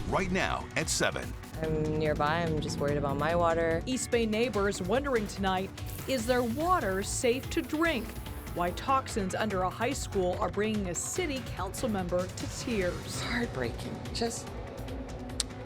right now at 7. I'm nearby. I'm just worried about my water. East Bay neighbors wondering tonight, is their water safe to drink? Why toxins under a high school are bringing a city council member to tears. Heartbreaking, just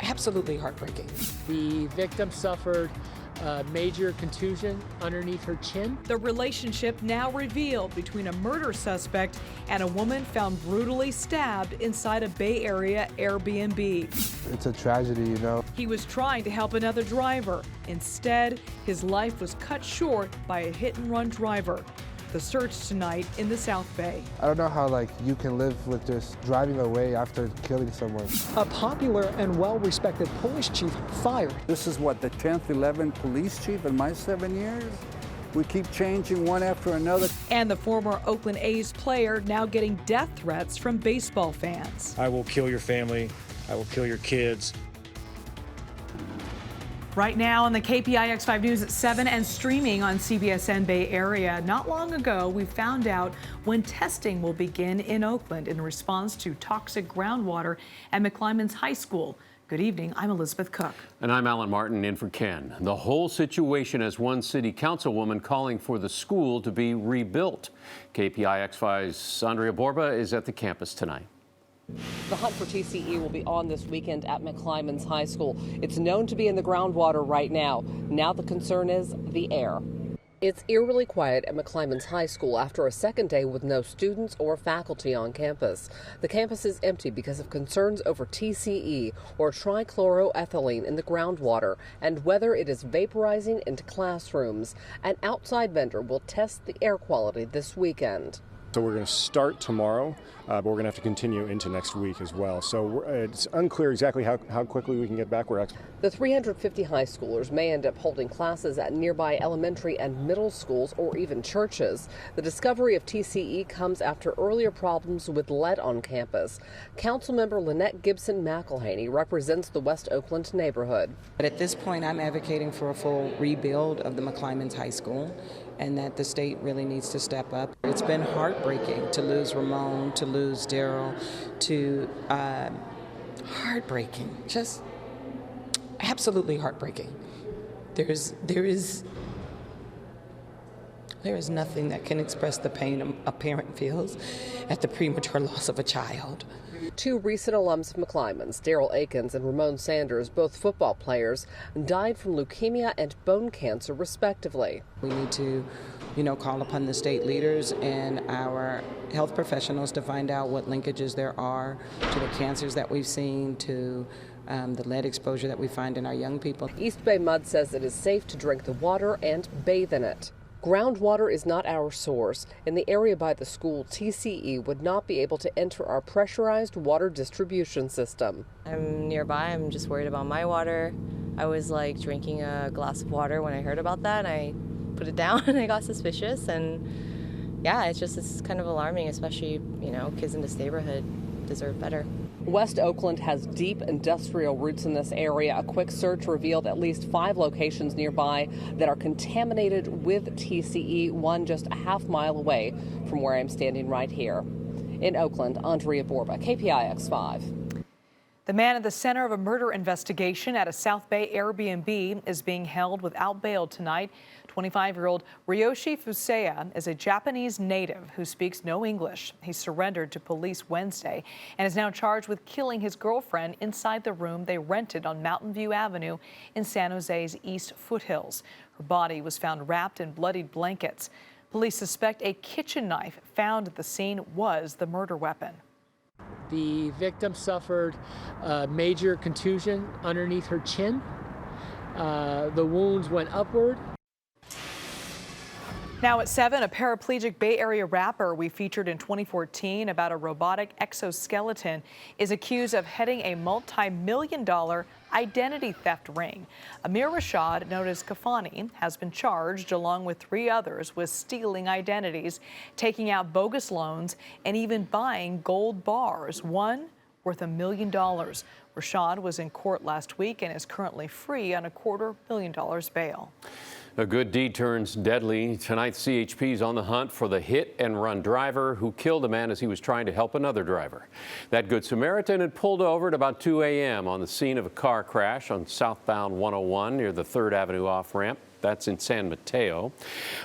absolutely heartbreaking. The victim suffered a major contusion underneath her chin. The relationship now revealed between a murder suspect and a woman found brutally stabbed inside a Bay Area Airbnb. It's a tragedy, you know. He was trying to help another driver. Instead, his life was cut short by a hit-and-run driver. The search tonight in the South Bay. I don't know how you can live with just driving away after killing someone. A popular and well-respected police chief fired. This is what, the 10th, 11th police chief in my 7 years? We keep changing one after another. And the former Oakland A's player now getting death threats from baseball fans. I will kill your family. I will kill your kids. Right now on the KPIX 5 News at 7 and streaming on CBS Bay Area. Not long ago, we found out when testing will begin in Oakland in response to toxic groundwater at McClymonds High School. Good evening, I'm Elizabeth Cook. And I'm Alan Martin in for Ken. The whole situation has one city councilwoman calling for the school to be rebuilt. KPIX 5's Andrea Borba is at the campus tonight. The hunt for TCE will be on this weekend at McClymonds High School. It's known to be in the groundwater right now. Now the concern is the air. It's eerily quiet at McClymonds High School after a second day with no students or faculty on campus. The campus is empty because of concerns over TCE, or trichloroethylene, in the groundwater and whether it is vaporizing into classrooms. An outside vendor will test the air quality this weekend. So we're going to start tomorrow, but we're going to have to continue into next week as well. So it's unclear exactly how quickly we can get back. The 350 high schoolers may end up holding classes at nearby elementary and middle schools or even churches. The discovery of TCE comes after earlier problems with lead on campus. Councilmember Lynette Gibson McElhaney represents the West Oakland neighborhood. But at this point, I'm advocating for a full rebuild of the McClymonds High School, and that the state really needs to step up. It's been heartbreaking to lose Ramon, to lose Daryl, to heartbreaking, just absolutely heartbreaking. There is nothing that can express the pain a parent feels at the premature loss of a child. Two recent alums of McClymonds, Daryl Akins and Ramon Sanders, both football players, died from leukemia and bone cancer, respectively. We need to, call upon the state leaders and our health professionals to find out what linkages there are to the cancers that we've seen, to the lead exposure that we find in our young people. East Bay Mud says it is safe to drink the water and bathe in it. Groundwater is not our source. In the area by the school, TCE would not be able to enter our pressurized water distribution system. I'm nearby. I'm just worried about my water. I was drinking a glass of water when I heard about that. I put it down and I got suspicious. And yeah, it's kind of alarming, especially, kids in this neighborhood deserve better. West Oakland has deep industrial roots in this area. A quick search revealed at least 5 locations nearby that are contaminated with TCE, one just a half mile away from where I'm standing right here. In Oakland, Andrea Borba, KPIX 5. The man at the center of a murder investigation at a South Bay Airbnb is being held without bail tonight. 25-year-old Ryoshi Fuseya is a Japanese native who speaks no English. He surrendered to police Wednesday and is now charged with killing his girlfriend inside the room they rented on Mountain View Avenue in San Jose's East Foothills. Her body was found wrapped in bloodied blankets. Police suspect a kitchen knife found at the scene was the murder weapon. The victim suffered a major contusion underneath her chin. The wounds went upward. Now at 7, a paraplegic Bay Area rapper we featured in 2014 about a robotic exoskeleton is accused of heading a multi-million-dollar identity theft ring. Amir Rashad, known as Kafani, has been charged along with 3 others with stealing identities, taking out bogus loans, and even buying gold bars, one worth $1 million. Rashad was in court last week and is currently free on $250,000 bail. A good deed turns deadly. Tonight, CHP is on the hunt for the hit-and-run driver who killed a man as he was trying to help another driver. That Good Samaritan had pulled over at about 2 a.m. on the scene of a car crash on southbound 101 near the 3rd Avenue off-ramp. That's in San Mateo.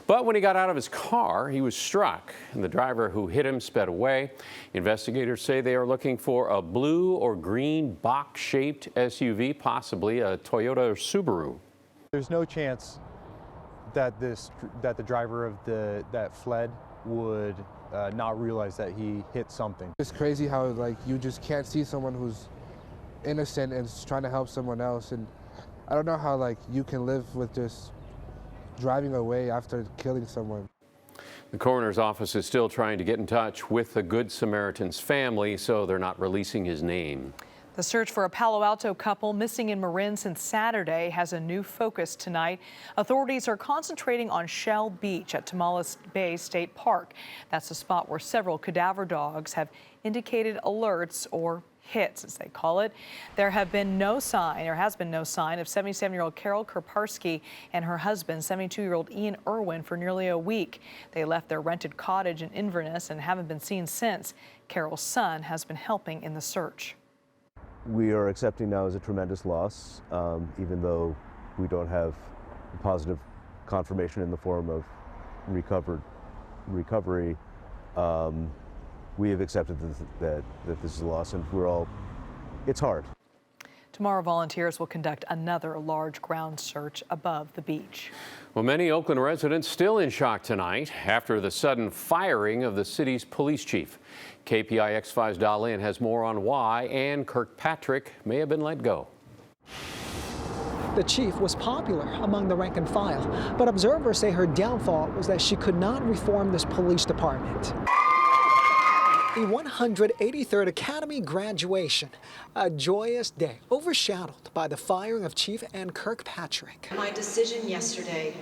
But when he got out of his car, he was struck, and the driver who hit him sped away. Investigators say they are looking for a blue or green box-shaped SUV, possibly a Toyota or Subaru. There's no chance that the driver of that fled would not realize that he hit something. It's crazy how you just can't see someone who's innocent and is trying to help someone else, and I don't know how you can live with just driving away after killing someone. The coroner's office is still trying to get in touch with the Good Samaritan's family, so they're not releasing his name. The search for a Palo Alto couple missing in Marin since Saturday has a new focus tonight. Authorities are concentrating on Shell Beach at Tamales Bay State Park. That's the spot where several cadaver dogs have indicated alerts, or hits, as they call it. There has been no sign of 77-year-old Carol Kerparsky and her husband, 72-year-old Ian Irwin, for nearly a week. They left their rented cottage in Inverness and haven't been seen since. Carol's son has been helping in the search. We are accepting now as a tremendous loss, even though we don't have positive confirmation in the form of recovery. We have accepted that this is a loss, and it's hard. Tomorrow, volunteers will conduct another large ground search above the beach. Well, many Oakland residents still in shock tonight after the sudden firing of the city's police chief. KPIX 5's Darlene has more on why Ann Kirkpatrick may have been let go. The chief was popular among the rank and file, but observers say her downfall was that she could not reform this police department. The 183rd Academy graduation, a joyous day overshadowed by the firing of Chief Ann Kirkpatrick. My decision yesterday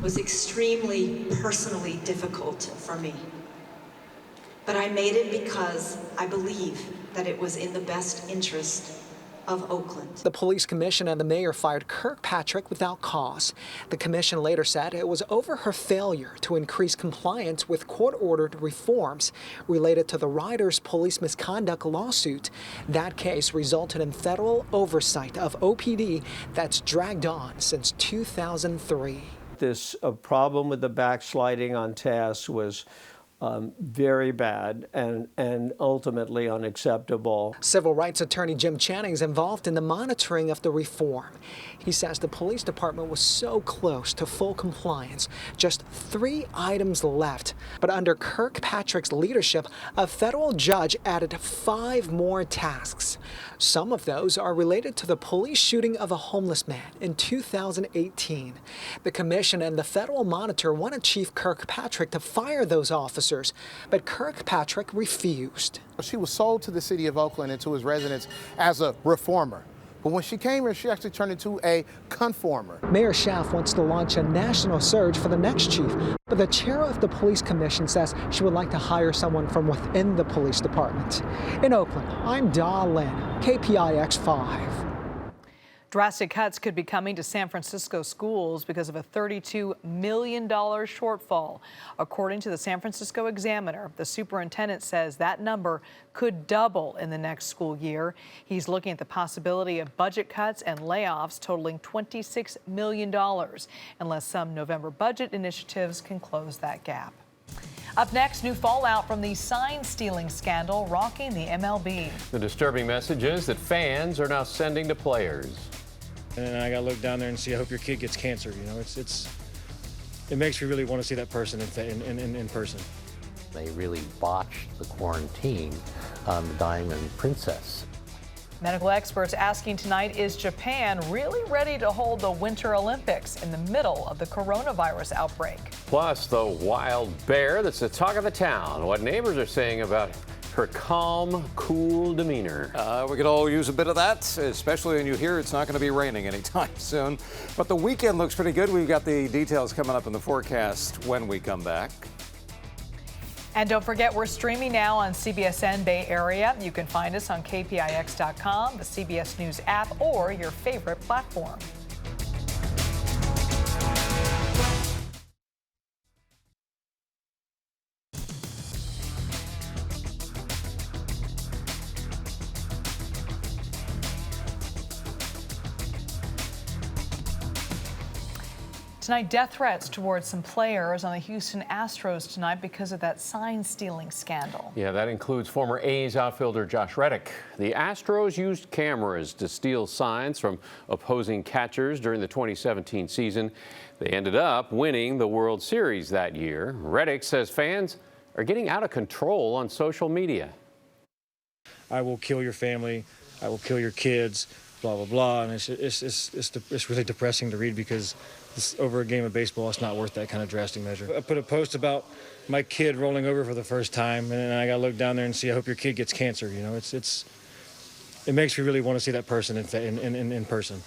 was extremely personally difficult for me, but I made it because I believe that it was in the best interest of Oakland. The police commission and the mayor fired Kirkpatrick without cause. The commission later said it was over her failure to increase compliance with court-ordered reforms related to the Riders police misconduct lawsuit. That case resulted in federal oversight of OPD that's dragged on since 2003. This problem with the backsliding on tasks was very bad and ultimately unacceptable. Civil rights attorney Jim Channing is involved in the monitoring of the reform. He says the police department was so close to full compliance, just 3 items left. But under Kirkpatrick's leadership, a federal judge added 5 more tasks. Some of those are related to the police shooting of a homeless man in 2018. The commission and the federal monitor wanted Chief Kirkpatrick to fire those officers, but Kirkpatrick refused. She was sold to the city of Oakland and to his residents as a reformer. But when she came here, she actually turned into a conformer. Mayor Schaaf wants to launch a national search for the next chief, but the chair of the police commission says she would like to hire someone from within the police department. In Oakland, I'm Da Lin, KPIX 5. Drastic cuts could be coming to San Francisco schools because of a $32 million shortfall. According to the San Francisco Examiner, the superintendent says that number could double in the next school year. He's looking at the possibility of budget cuts and layoffs totaling $26 million, unless some November budget initiatives can close that gap. Up next, new fallout from the sign-stealing scandal rocking the MLB. The disturbing message is that fans are now sending to players. And I got to look down there and see, I hope your kid gets cancer. You know, it makes me really want to see that person in person. They really botched the quarantine on the Diamond Princess. Medical experts asking tonight, is Japan really ready to hold the Winter Olympics in the middle of the coronavirus outbreak? Plus, the wild bear that's the talk of the town. What neighbors are saying about her calm, cool demeanor. We could all use a bit of that, especially when you hear it's not going to be raining anytime soon. But the weekend looks pretty good. We've got the details coming up in the forecast when we come back. And don't forget, we're streaming now on CBSN Bay Area. You can find us on KPIX.com, the CBS News app, or your favorite platform. Tonight, death threats towards some players on the Houston Astros tonight because of that sign-stealing scandal. Yeah, that includes former A's outfielder Josh Reddick. The Astros used cameras to steal signs from opposing catchers during the 2017 season. They ended up winning the World Series that year. Reddick says fans are getting out of control on social media. I will kill your family. I will kill your kids. Blah blah blah. And it's really depressing to read because over a game of baseball, it's not worth that kind of drastic measure. I put a post about my kid rolling over for the first time, and then I got to look down there and see. I hope your kid gets cancer. You know, it makes me really want to see that person in person.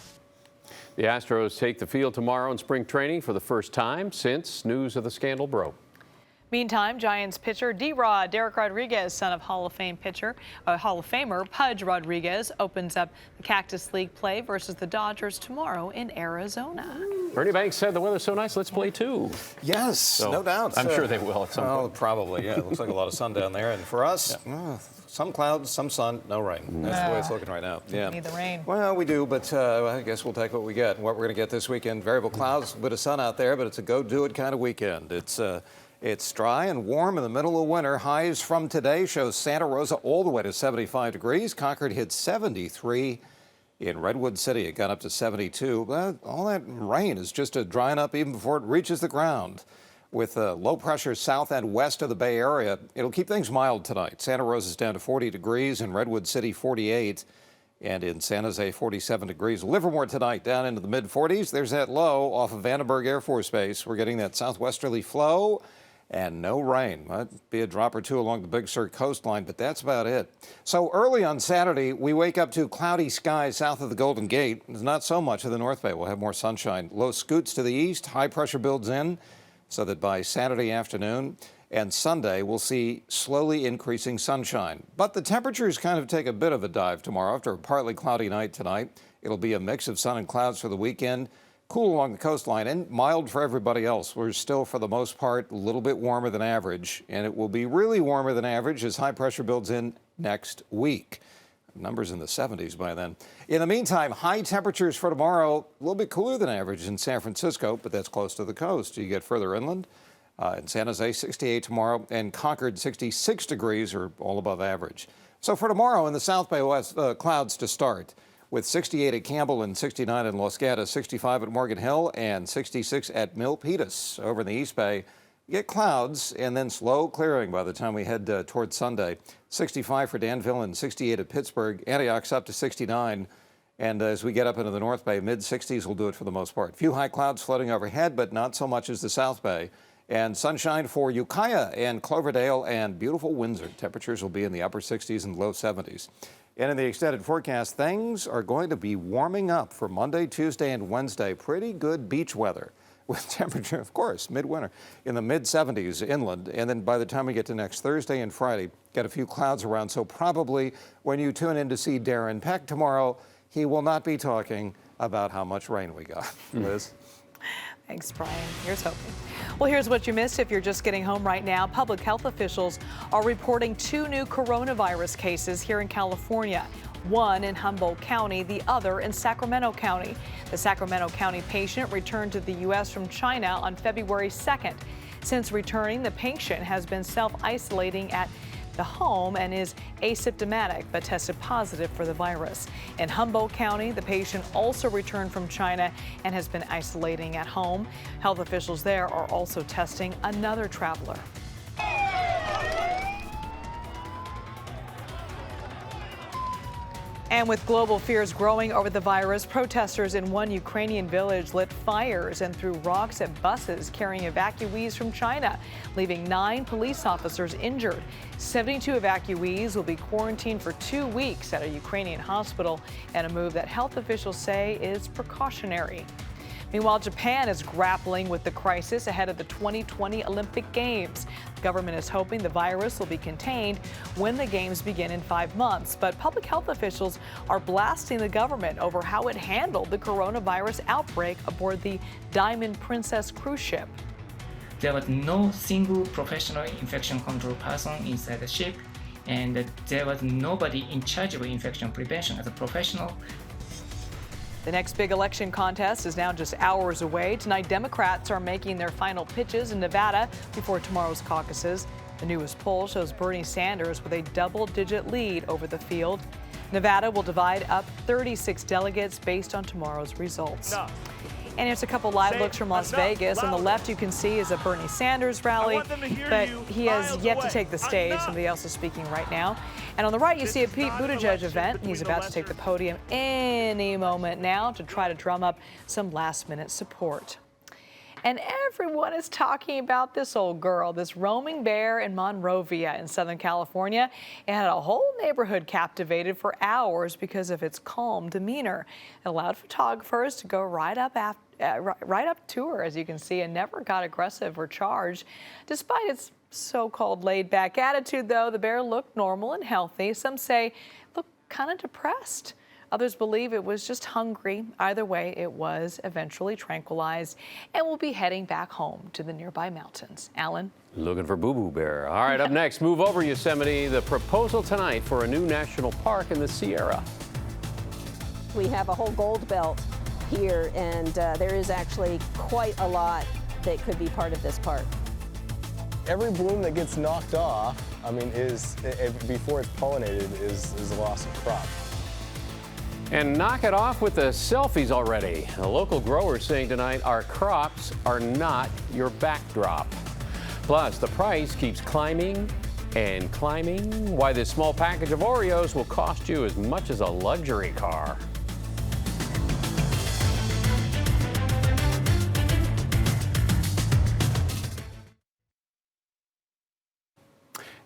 The Astros take the field tomorrow in spring training for the first time since news of the scandal broke. Meantime, Giants pitcher D-Rod, Derek Rodriguez, son of Hall of Famer Pudge Rodriguez, opens up the Cactus League play versus the Dodgers tomorrow in Arizona. Bernie Banks said the weather's so nice, let's play too. Yes, So, no doubt. I'm sure they will at some point. Oh, probably, yeah. It looks like a lot of sun down there. And for us, some clouds, some sun, no rain. That's the way it's looking right now. Yeah. Need the rain. Well, we do, but I guess we'll take what we get. What we're going to get this weekend, variable clouds, a bit of sun out there, but it's a go-do-it kind of weekend. It's dry and warm in the middle of winter. Highs from today shows Santa Rosa all the way to 75 degrees. Concord hit 73. In Redwood City, it got up to 72. But all that rain is just drying up even before it reaches the ground. With low pressure south and west of the Bay Area, it'll keep things mild tonight. Santa Rosa's down to 40 degrees. In Redwood City, 48. And in San Jose, 47 degrees. Livermore tonight down into the mid-40s. There's that low off of Vandenberg Air Force Base. We're getting that southwesterly flow. And no rain. Might be a drop or two along the Big Sur coastline, but that's about it. So early on Saturday, we wake up to cloudy skies south of the Golden Gate. There's not so much of the North Bay. We'll have more sunshine. Low scoots to the east, high pressure builds in, so that by Saturday afternoon and Sunday, we'll see slowly increasing sunshine. But the temperatures kind of take a bit of a dive tomorrow after a partly cloudy night tonight. It'll be a mix of sun and clouds for the weekend. Cool along the coastline and mild for everybody else. We're still, for the most part, a little bit warmer than average, and it will be really warmer than average as high pressure builds in next week. Numbers in the 70s by then. In the meantime, high temperatures for tomorrow, a little bit cooler than average in San Francisco, but that's close to the coast. You get further inland. In San Jose, 68 tomorrow, and Concord, 66 degrees, or all above average. So for tomorrow in the South Bay West, clouds to start, with 68 at Campbell and 69 in Los Gatos, 65 at Morgan Hill, and 66 at Milpitas. Over in the East Bay, you get clouds and then slow clearing by the time we head towards Sunday. 65 for Danville and 68 at Pittsburgh. Antioch's up to 69. And as we get up into the North Bay, mid-60s will do it for the most part. Few high clouds floating overhead, but not so much as the South Bay. And sunshine for Ukiah and Cloverdale and beautiful Windsor. Temperatures will be in the upper 60s and low 70s. And in the extended forecast, things are going to be warming up for Monday, Tuesday, and Wednesday. Pretty good beach weather with temperature, of course, midwinter in the mid-70s inland. And then by the time we get to next Thursday and Friday, get a few clouds around. So probably when you tune in to see Darren Peck tomorrow, he will not be talking about how much rain we got. Liz? Thanks, Brian. Here's hoping. Well, here's what you missed if you're just getting home right now. Public health officials are reporting 2 new coronavirus cases here in California. One in Humboldt County, the other in Sacramento County. The Sacramento County patient returned to the U.S. from China on February 2nd. Since returning, the patient has been self-isolating at the home and is asymptomatic but tested positive for the virus. In Humboldt County, the patient also returned from China and has been isolating at home. Health officials there are also testing another traveler. And with global fears growing over the virus, protesters in one Ukrainian village lit fires and threw rocks at buses carrying evacuees from China, leaving 9 police officers injured. 72 evacuees will be quarantined for 2 weeks at a Ukrainian hospital, and a move that health officials say is precautionary. Meanwhile, Japan is grappling with the crisis ahead of the 2020 Olympic Games. The government is hoping the virus will be contained when the Games begin in 5 months. But public health officials are blasting the government over how it handled the coronavirus outbreak aboard the Diamond Princess cruise ship. There was no single professional infection control person inside the ship, and there was nobody in charge of infection prevention as a professional. The next big election contest is now just hours away. Tonight, Democrats are making their final pitches in Nevada before tomorrow's caucuses. The newest poll shows Bernie Sanders with a double-digit lead over the field. Nevada will divide up 36 delegates based on tomorrow's results. No. And here's a couple live looks from Las Vegas. On the left, you can see is a Bernie Sanders rally, but he has yet to take the stage. Somebody else is speaking right now. And on the right, you see a Pete Buttigieg event. He's about to take the podium any moment now to try to drum up some last-minute support. And everyone is talking about this old girl, this roaming bear in Monrovia in Southern California. It had a whole neighborhood captivated for hours because of its calm demeanor. It allowed photographers to go right up to her, as you can see, and never got aggressive or charged. Despite its so-called laid-back attitude, though, the bear looked normal and healthy. Some say it looked kind of depressed. Others believe it was just hungry. Either way, it was eventually tranquilized and will be heading back home to the nearby mountains. Alan? Looking for Boo Boo Bear. All right, up next, move over Yosemite. The proposal tonight for a new national park in the Sierra. We have a whole gold belt here, and there is actually quite a lot that could be part of this park. Every bloom that gets knocked off, before it's pollinated, is a loss of crop. And knock it off with the selfies already. A local grower saying tonight our crops are not your backdrop. Plus, the price keeps climbing and climbing. Why this small package of Oreos will cost you as much as a luxury car.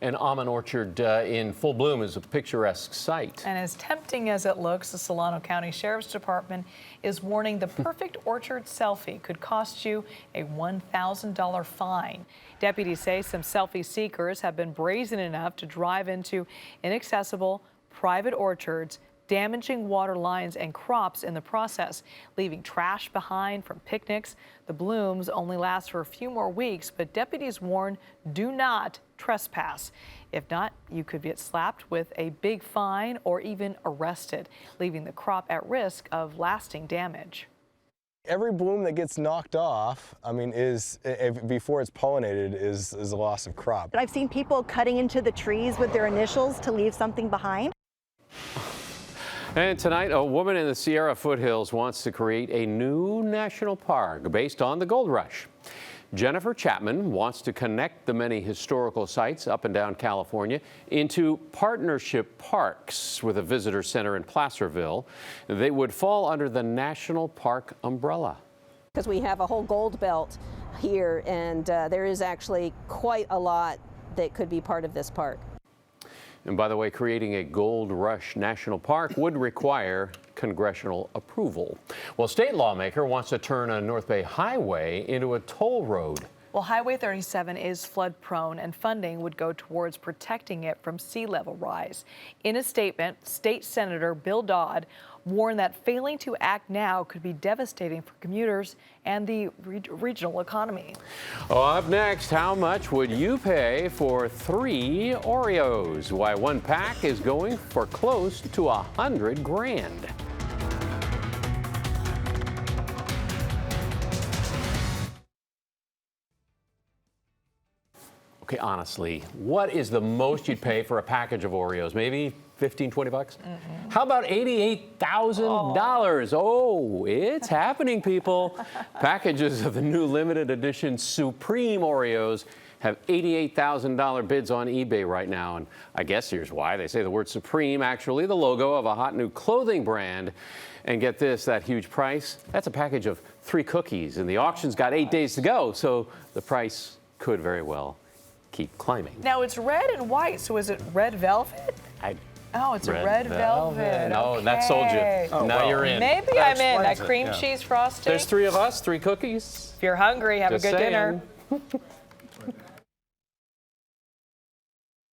An almond orchard in full bloom is a picturesque sight. And as tempting as it looks, the Solano County Sheriff's Department is warning the perfect orchard selfie could cost you a $1,000 fine. Deputies say some selfie seekers have been brazen enough to drive into inaccessible private orchards, damaging water lines and crops in the process, leaving trash behind from picnics. The blooms only last for a few more weeks, but deputies warn, do not trespass. If not, you could get slapped with a big fine or even arrested, leaving the crop at risk of lasting damage. Every bloom that gets knocked off, before it's pollinated, is a loss of crop. I've seen people cutting into the trees with their initials to leave something behind. And tonight, a woman in the Sierra foothills wants to create a new national park based on the gold rush. Jennifer Chapman wants to connect the many historical sites up and down California into partnership parks with a visitor center in Placerville. They would fall under the national park umbrella. Because we have a whole gold belt here, and there is actually quite a lot that could be part of this park. And by the way, creating a Gold Rush National Park would require congressional approval. Well, state lawmaker wants to turn a North Bay highway into a toll road. Well, Highway 37 is flood prone, and funding would go towards protecting it from sea level rise. In a statement, State Senator Bill Dodd warned that failing to act now could be devastating for commuters and the regional economy. Up next, how much would you pay for 3 Oreos? Why one pack is going for close to $100 grand. Okay, honestly, what is the most you'd pay for a package of Oreos? Maybe 15, 20 bucks? How about $88,000? Oh, it's happening, people. Packages of the new limited edition Supreme Oreos have $88,000 bids on eBay right now. And I guess here's why. They say the word Supreme, actually the logo of a hot new clothing brand. And get this, that huge price, that's a package of 3 cookies. And the auction's got 8 days to go, so the price could very well keep climbing. Now it's red and white, so is it red velvet? Oh, it's a red velvet. No, okay. that sold you. Now you're in. Maybe I'm in. That cream cheese frosting. There's 3 of us, 3 cookies. If you're hungry, have Just a good saying. dinner.